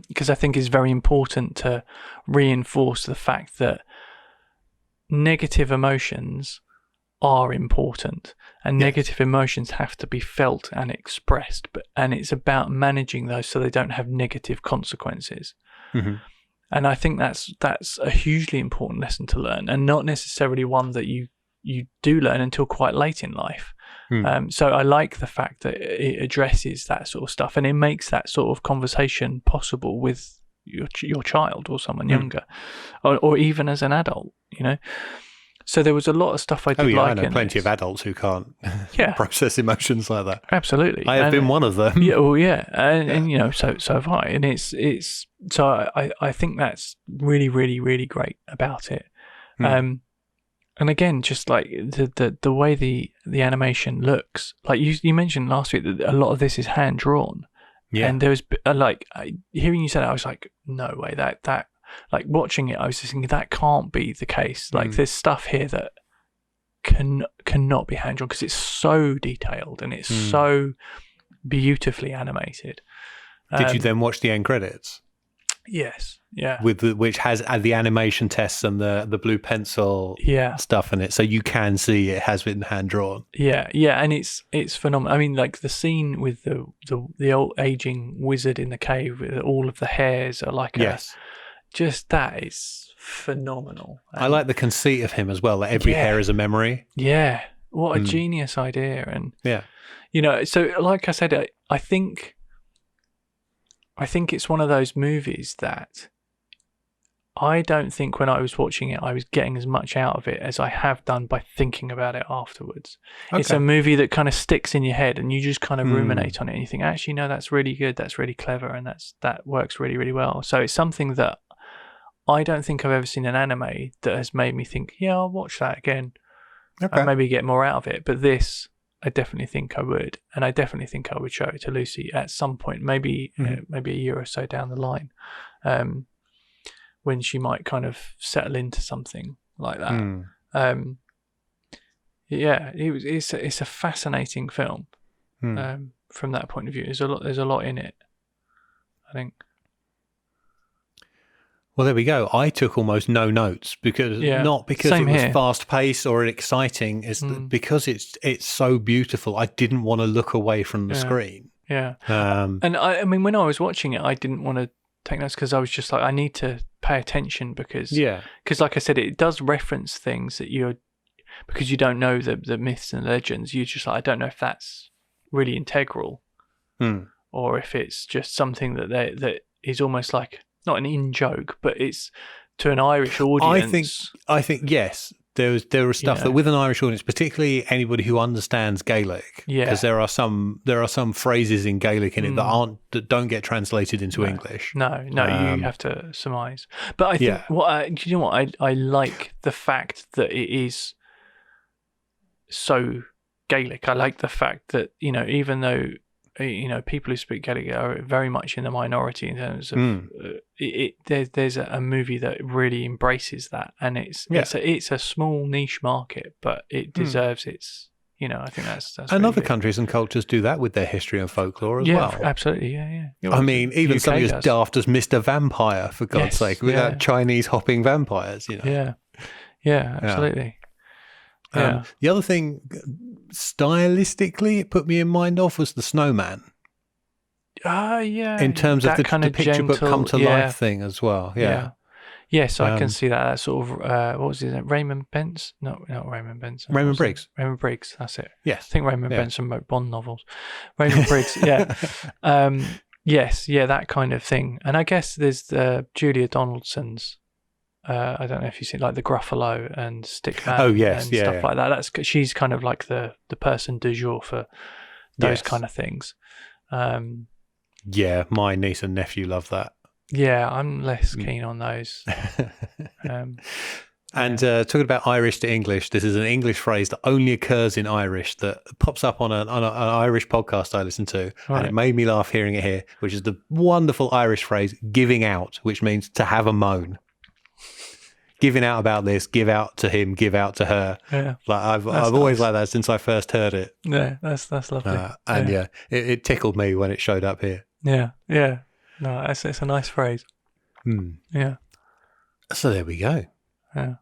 because I think it's very important to reinforce the fact that negative emotions are important, and negative emotions have to be felt and expressed, and it's about managing those so they don't have negative consequences. And I think that's a hugely important lesson to learn, and not necessarily one that you do learn until quite late in life. So I like the fact that it addresses that sort of stuff, and it makes that sort of conversation possible with your child or someone younger, or even as an adult, So there was a lot of stuff I did I like. know plenty of adults who can't Yeah. process emotions like that. Absolutely. I have been one of them. Yeah, well, yeah, and you know, so have I, and it's so I think that's really, really, really great about it. And again, just like the way the animation looks, like you mentioned last week that a lot of this is hand drawn. Yeah. And there was hearing you say that, I was like, no way, that like watching it, I was just thinking that can't be the case. Like there's stuff here that cannot be hand drawn because it's so detailed and it's so beautifully animated. Did you then watch the end credits? Yes. Yeah. Which has the animation tests and the blue pencil stuff in it, so you can see it has been hand drawn. Yeah, and it's phenomenal. I mean, like the scene with the old aging wizard in the cave with all of the hairs are like just that is phenomenal. And I like the conceit of him as well. That every hair is a memory. Yeah, what a genius idea! And you know, so like I said, I think it's one of those movies that I don't think when I was watching it, I was getting as much out of it as I have done by thinking about it afterwards. Okay. It's a movie that kind of sticks in your head and you just kind of ruminate on it and you think, actually, no, that's really good. That's really clever. And that works really, really well. So it's something that I don't think I've ever seen an anime that has made me think, yeah, I'll watch that again and maybe get more out of it. But this, I definitely think I would, and I definitely think I would show it to Lucy at some point, maybe maybe a year or so down the line, when she might kind of settle into something like that. It's a fascinating film from that point of view. There's a lot in it, I think. Well, there we go. I took almost no notes because not because Same it was here. fast paced or exciting, it's because it's so beautiful. I didn't want to look away from the screen. Yeah. And I mean, when I was watching it, I didn't want to take notes because I was just like, I need to pay attention because like I said, it does reference things that because you don't know the myths and legends. You're just like, I don't know if that's really integral or if it's just something that is almost like, not an in-joke, but it's to an Irish audience. I think yes. There was stuff that with an Irish audience, particularly anybody who understands Gaelic, because there are some phrases in Gaelic in it that don't get translated into English. No, you have to surmise. But I think do you know what I like the fact that it is so Gaelic. I like the fact that even though people who speak Gaelic are very much in the minority in terms of there's a movie that really embraces that, and it's a small niche market, but it deserves its. I think that's and really other good. countries and cultures do that with their history and folklore as well. Absolutely, yeah. I mean, even UK something as does. daft as Mr. Vampire, for God's sake, without Chinese hopping vampires. Yeah, absolutely. The other thing, stylistically, it put me in mind of was the snowman. In terms of the picture book come to life thing as well. Yes, I can see that. That sort of what was his name? Raymond Benson? No, not Raymond Benson. Raymond Briggs. Raymond Briggs. That's it. Yes, I think Raymond Benson wrote Bond novels. Raymond Briggs. Yeah. Yes. Yeah. That kind of thing. And I guess there's Julia Donaldson's. I don't know if you've seen like the Gruffalo and Stickman and stuff like that. She's kind of like the person du jour for those kind of things. My niece and nephew love that. Yeah, I'm less keen on those. And talking about Irish to English, this is an English phrase that only occurs in Irish that pops up on an Irish podcast I listen to, and it made me laugh hearing it here, which is the wonderful Irish phrase "giving out," which means to have a moan. Giving out about this, give out to him, give out to her. Yeah, like I've always liked that since I first heard it. Yeah, that's lovely. It tickled me when it showed up here. Yeah. No, it's a nice phrase. Yeah. So there we go. Yeah.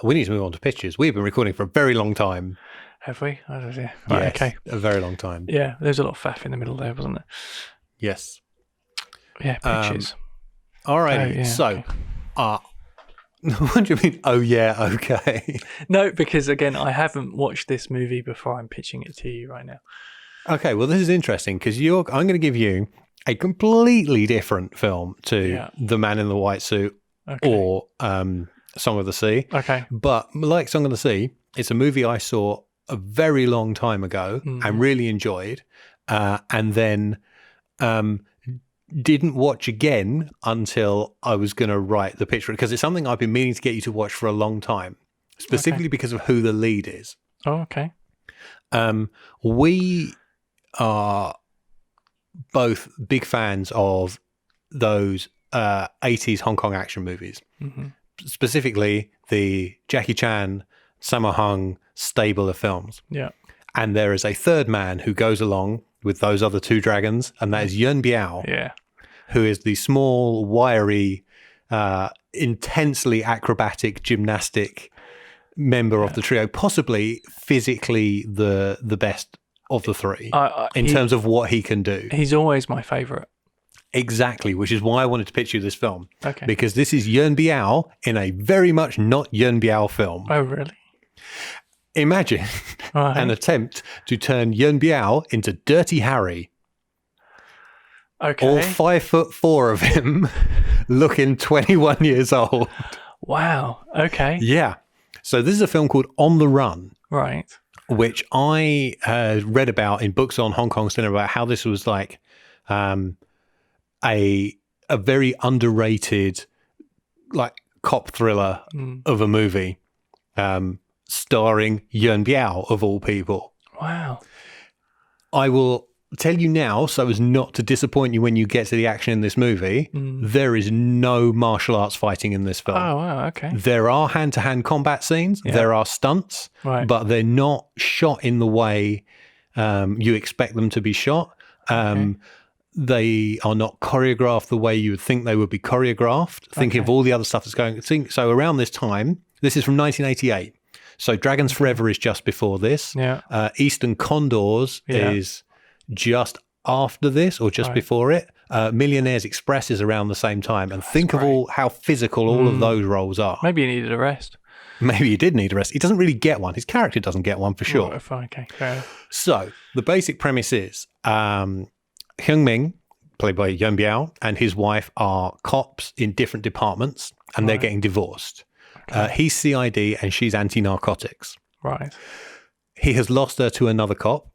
We need to move on to pictures. We've been recording for a very long time. Have we? Right, okay. A very long time. Yeah, there's a lot of faff in the middle there, wasn't there? Yes. Yeah, pictures. All right. What do you mean? Oh yeah, okay. No, because again, I haven't watched this movie before. I'm pitching it to you right now. Okay, well, this is interesting because I'm going to give you a completely different film to The Man in the White Suit or Song of the Sea. Okay. But like Song of the Sea, it's a movie I saw a very long time ago and really enjoyed, and then didn't watch again until I was going to write the pitch for it, because it's something I've been meaning to get you to watch for a long time, specifically because of who the lead is. Oh, okay. We are both big fans of those 80s Hong Kong action movies, specifically the Jackie Chan, Sammo Hung stable of films. Yeah. And there is a third man who goes along with those other two dragons, and that is Yuen Biao, who is the small, wiry, intensely acrobatic, gymnastic member of the trio, possibly physically the best of the three in terms of what he can do. He's always my favourite. Exactly, which is why I wanted to pitch you this film. Okay. Because this is Yuen Biao in a very much not Yuen Biao film. Oh, really? Imagine an attempt to turn Yuen Biao into Dirty Harry. Okay. All 5'4" of him, looking 21 years old. Wow. Okay. Yeah. So this is a film called On the Run. Right. Which I read about in books on Hong Kong cinema, about how this was like a very underrated like cop thriller of a movie, starring Yuen Biao of all people. Wow. I will tell you now, so as not to disappoint you when you get to the action in this movie, there is no martial arts fighting in this film. Oh, wow, okay. There are hand-to-hand combat scenes, there are stunts, but they're not shot in the way you expect them to be shot. They are not choreographed the way you would think they would be choreographed, thinking of all the other stuff that's going on. So around this time, this is from 1988. So Dragons Forever is just before this. Yeah. Eastern Condors is just after this or just before it. Millionaires Express is around the same time. And think of all how physical all of those roles are. Maybe he needed a rest. Maybe he did need a rest. He doesn't really get one. His character doesn't get one for sure. Oh, okay, fair enough. So the basic premise is Hyung Ming, played by Yuen Biao, and his wife are cops in different departments, and they're getting divorced. He's CID and she's anti-narcotics. Right. He has lost her to another cop,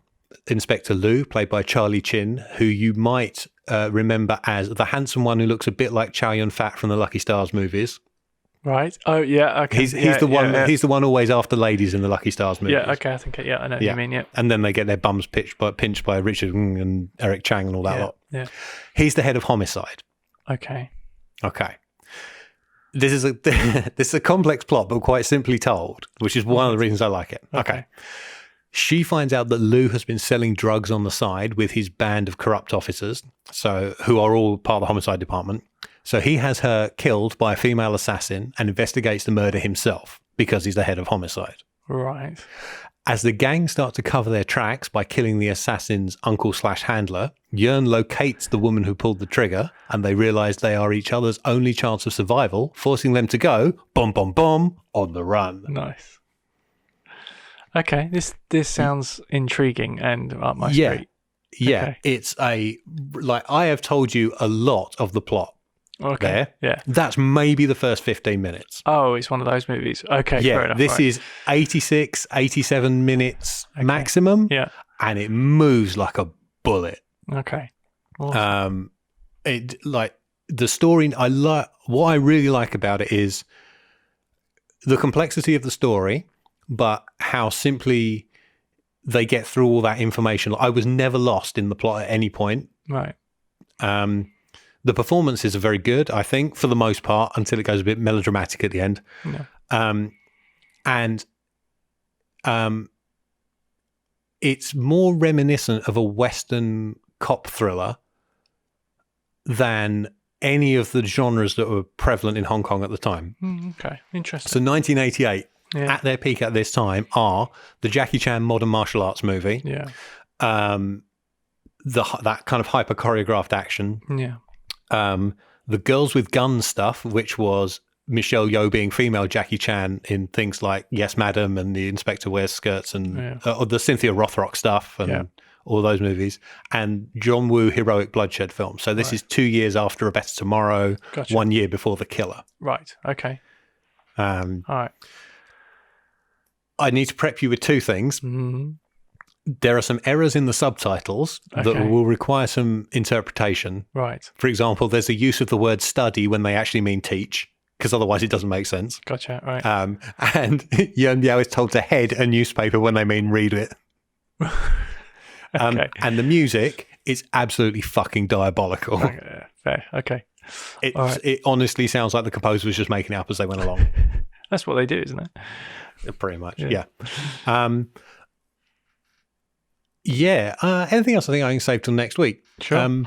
Inspector Liu, played by Charlie Chin, who you might remember as the handsome one who looks a bit like Chow Yun-fat from the Lucky Stars movies. Right. Oh, yeah. Okay. He's the one. Yeah. He's the one always after ladies in the Lucky Stars movies. Yeah. Okay. I think. Yeah. I know what you mean. Yeah. And then they get their bums pinched by Richard Ng and Eric Chang and all that lot. Yeah. He's the head of homicide. Okay. This is a complex plot, but quite simply told, which is one of the reasons I like it. Okay. She finds out that Lou has been selling drugs on the side with his band of corrupt officers, who are all part of the homicide department. So he has her killed by a female assassin and investigates the murder himself because he's the head of homicide. Right. As the gang start to cover their tracks by killing the assassin's uncle/handler, Yearn locates the woman who pulled the trigger, and they realize they are each other's only chance of survival, forcing them to go, boom, boom, boom, on the run. Nice. Okay, this sounds intriguing and up my street. Yeah, Okay. It's I have told you a lot of the plot. Okay. There. Yeah. That's maybe the first 15 minutes. Oh, it's one of those movies. Okay, Yeah, fair enough. this right. is 86, 87 minutes maximum. Yeah. And it moves like a bullet. Okay. Awesome. The story what I really like about it is the complexity of the story, but how simply they get through all that information. I was never lost in the plot at any point. Right. The performances are very good, I think, for the most part, until it goes a bit melodramatic at the end. Yeah. It's more reminiscent of a Western cop thriller than any of the genres that were prevalent in Hong Kong at the time. Okay. Interesting. So 1988, Yeah. at their peak at this time, are the Jackie Chan modern martial arts movie, Yeah. that kind of hyper choreographed action, Yeah. the Girls with Guns stuff, which was Michelle Yeoh being female Jackie Chan in things like Yes Madam and The Inspector Wears Skirts and the Cynthia Rothrock stuff and all those movies, and John Woo heroic bloodshed films. So this is 2 years after A Better Tomorrow, Gotcha. 1 year before The Killer. Right. Okay. All right. I need to prep you with two things. Mm-hmm. There are some errors in the subtitles that will require some interpretation. Right. For example, there's a use of the word study when they actually mean teach, because otherwise it doesn't make sense. Gotcha. Right. And Yuen Biao is told to head a newspaper when they mean read it. Okay. And the music is absolutely fucking diabolical. Okay, fair. Okay. It honestly sounds like the composer was just making it up as they went along. That's what they do, isn't it? Pretty much, yeah. Anything else I think I can save till next week? Sure.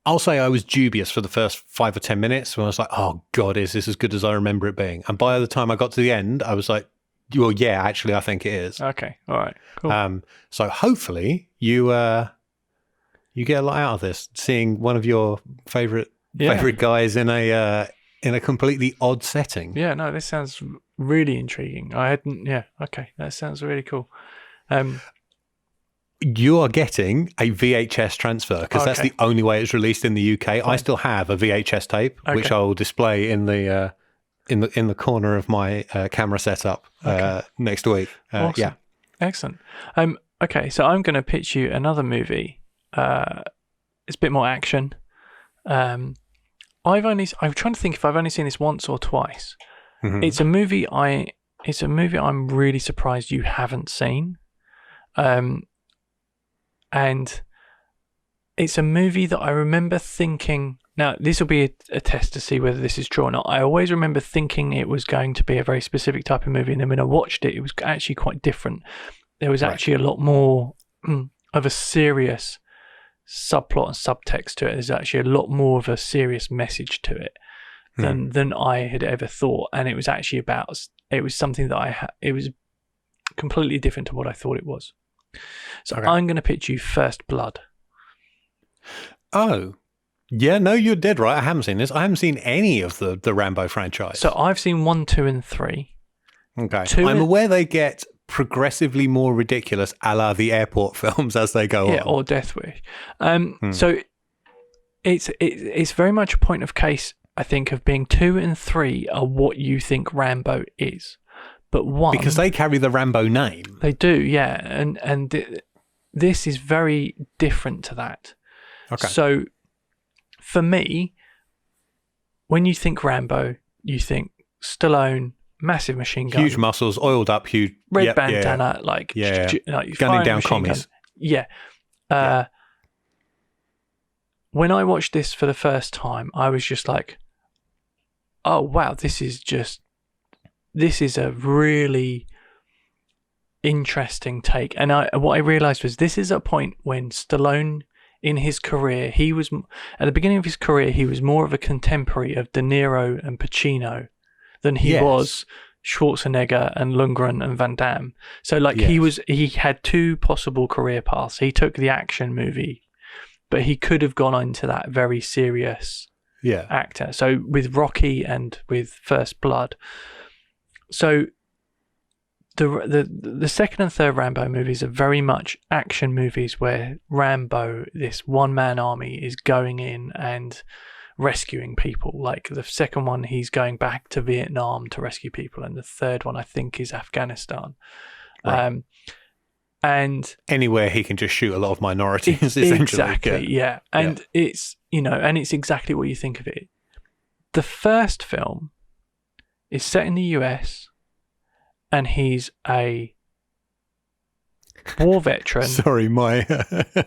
I'll say I was dubious for the first 5 or 10 minutes when I was like, oh God, is this as good as I remember it being? And by the time I got to the end, I was like, well, yeah, actually, I think it is. Okay. All right. Cool. So hopefully you get a lot out of this, seeing one of your favorite guys in a completely odd setting. Yeah, no, this sounds really intriguing. Okay, that sounds really cool. You are getting a VHS transfer because that's the only way it's released in the UK. Fine. I still have a VHS tape, which I'll display in the corner of my camera setup next week. Awesome. Yeah, excellent. Okay, so I'm going to pitch you another movie. It's a bit more action. I'm trying to think if I've only seen this once or twice. Mm-hmm. It's a movie I'm really surprised you haven't seen. And it's a movie that I remember thinking, now this will be a test to see whether this is true or not. I always remember thinking it was going to be a very specific type of movie, and then when I watched it, it was actually quite different. There was actually a lot more of a serious subplot and subtext to it. There's actually a lot more of a serious message to it than I had ever thought, and it was actually it was something that it was completely different to what I thought it was. So I'm going to pitch you First Blood. Oh, yeah, no, you're dead right. I haven't seen this. I haven't seen any of the Rambo franchise. So I've seen 1, 2, and 3. Okay. I'm aware they get progressively more ridiculous, a la the airport films as they go on. Yeah, or Death Wish. So it's very much a point of case, I think, of being 2 and 3 are what you think Rambo is. But 1... Because they carry the Rambo name. They do, yeah. And this is very different to that. Okay. So, for me, when you think Rambo, you think Stallone, massive machine gun. Huge muscles, oiled up, huge... Red bandana, like gunning down commies. Yeah. When I watched this for the first time, I was just like, oh, wow, this is a really interesting take. And what I realized was this is a point when Stallone, in his career, at the beginning of his career, he was more of a contemporary of De Niro and Pacino than he was Schwarzenegger and Lundgren and Van Damme. So he had 2 possible career paths. He took the action movie, but he could have gone into that very serious actor. So with Rocky and with First Blood. So the second and third Rambo movies are very much action movies where Rambo, this one-man army, is going in and rescuing people. Like the second one, he's going back to Vietnam to rescue people, and the third one, I think, is Afghanistan. Right. And anywhere he can just shoot a lot of minorities, essentially. Exactly, yeah. And it's it's exactly what you think of it. The first film is set in the US, and he's a war veteran. Sorry, my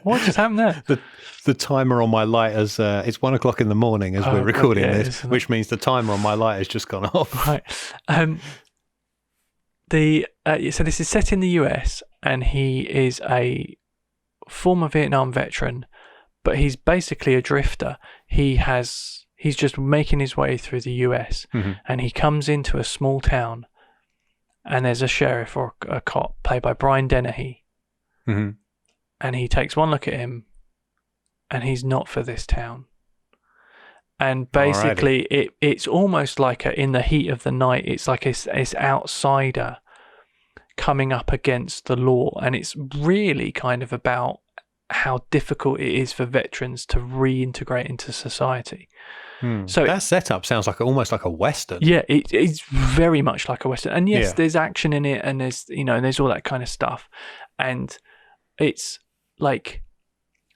what just happened there? The timer on my lighters. It's 1:00 in the morning as we're recording this, which means the timer on my light has just gone off. Right. So this is set in the US, and he is a former Vietnam veteran, but he's basically a drifter. He's just making his way through the US, and he comes into a small town, and there's a sheriff or a cop played by Brian Dennehy, and he takes one look at him, and he's not for this town. And basically, it's almost like in the heat of the night, it's like it's outsider coming up against the law, and it's really kind of about how difficult it is for veterans to reintegrate into society. So that setup sounds like almost like a Western. Yeah, it's very much like a Western. And yes, there's action in it, and there's there's all that kind of stuff. And it's like,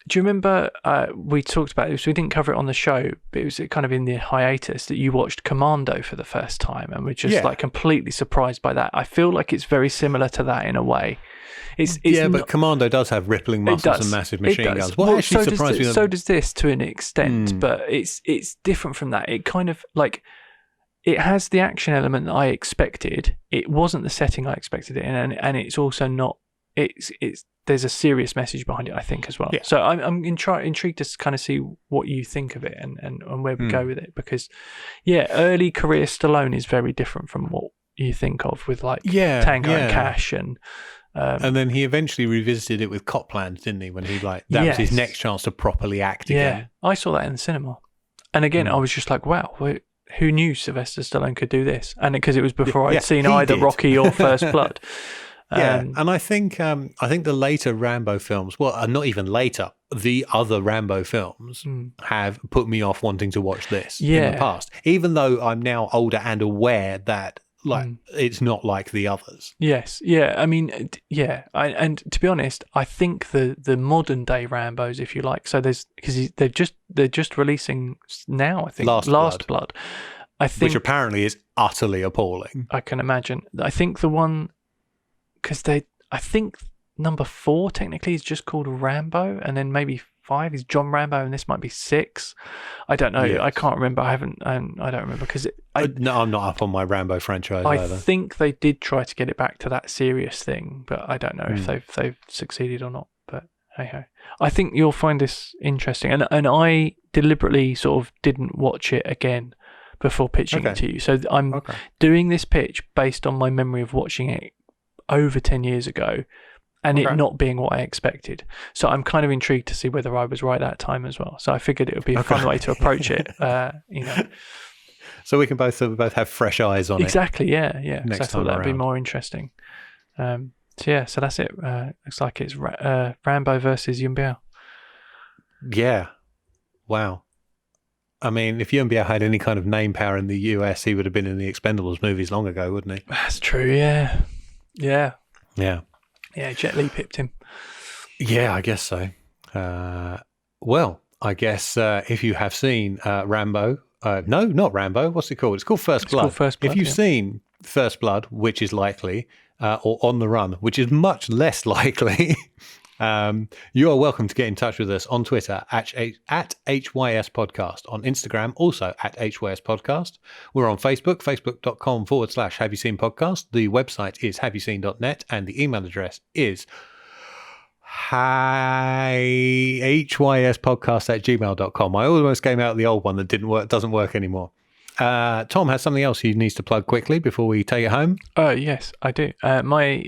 do you remember we talked about this? We didn't cover it on the show, but it was kind of in the hiatus that you watched Commando for the first time, and we're just like completely surprised by that. I feel like it's very similar to that in a way. It's but Commando does have rippling muscles and massive machine guns. What actually surprised me? So does this to an extent, but it's different from that. It kind of like, it has the action element that I expected. It wasn't the setting I expected it in, and it's also not. It's there's a serious message behind it, I think, as well. Yeah. So I'm intrigued to kind of see what you think of it and where we go with it, because early career Stallone is very different from what you think of with like Tango and Cash and then he eventually revisited it with Copland, didn't he? When he that was his next chance to properly act again. Yeah, I saw that in the cinema, and again I was just like, wow, who knew Sylvester Stallone could do this? And because it was before I'd seen either Rocky or First Blood. And I think the later Rambo films, well, not even later, the other Rambo films have put me off wanting to watch this in the past, even though I'm now older and aware that it's not like the others. Yes, yeah. I mean, and to be honest, I think the modern day Rambos, if you like, so because they're just releasing now, I think, Last Blood. I think, which apparently is utterly appalling. I can imagine. I think the one, because I think number 4 technically is just called Rambo, and then maybe 5 is John Rambo, and this might be 6. I don't know. Yes. I can't remember. I don't remember because no, I'm not up on my Rambo franchise either. I think they did try to get it back to that serious thing, but I don't know if they've succeeded or not. But hey ho, I think you'll find this interesting, and I deliberately sort of didn't watch it again before pitching it to you. So I'm doing this pitch based on my memory of watching it over 10 years ago, and it not being what I expected. So I'm kind of intrigued to see whether I was right that time as well. So I figured it would be a fun way to approach it. So we can both have fresh eyes on it. Exactly. Yeah. Next so I thought that'd be around. more interesting. So that's it. Looks like it's Rambo versus Yuen Biao. Yeah. Wow. I mean, if Yuen Biao had any kind of name power in the US, he would have been in the Expendables movies long ago, wouldn't he? That's true. Yeah. Jet Li pipped him. Yeah, I guess so. Well, I guess if you have seen Rambo, no, not Rambo. What's it called? It's called First Blood. If you've seen First Blood, which is likely, or On the Run, which is much less likely, you are welcome to get in touch with us on Twitter at HYS Podcast, on Instagram also at HYS Podcast. We're on Facebook, facebook.com/Have You Seen Podcast. The website is haveyouseen.net, and the email address is hyspodcast@gmail.com. I almost came out the old one that doesn't work anymore. Tom has something else he needs to plug quickly before we take it home. Yes, I do. My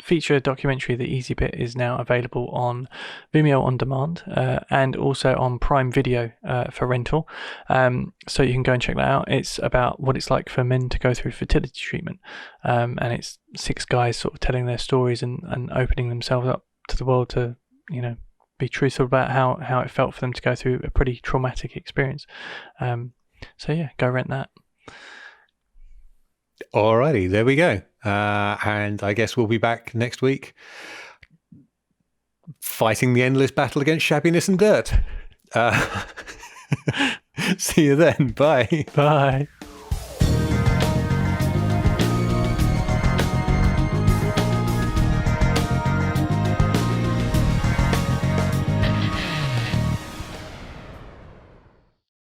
feature documentary, The Easy Bit, is now available on Vimeo on demand and also on Prime Video for rental. So you can go and check that out. It's about what it's like for men to go through fertility treatment. And it's 6 guys sort of telling their stories and opening themselves up to the world to, be truthful about how it felt for them to go through a pretty traumatic experience. So yeah, go rent that. Alrighty, there we go. And I guess we'll be back next week fighting the endless battle against shabbiness and dirt. See you then. Bye. Bye.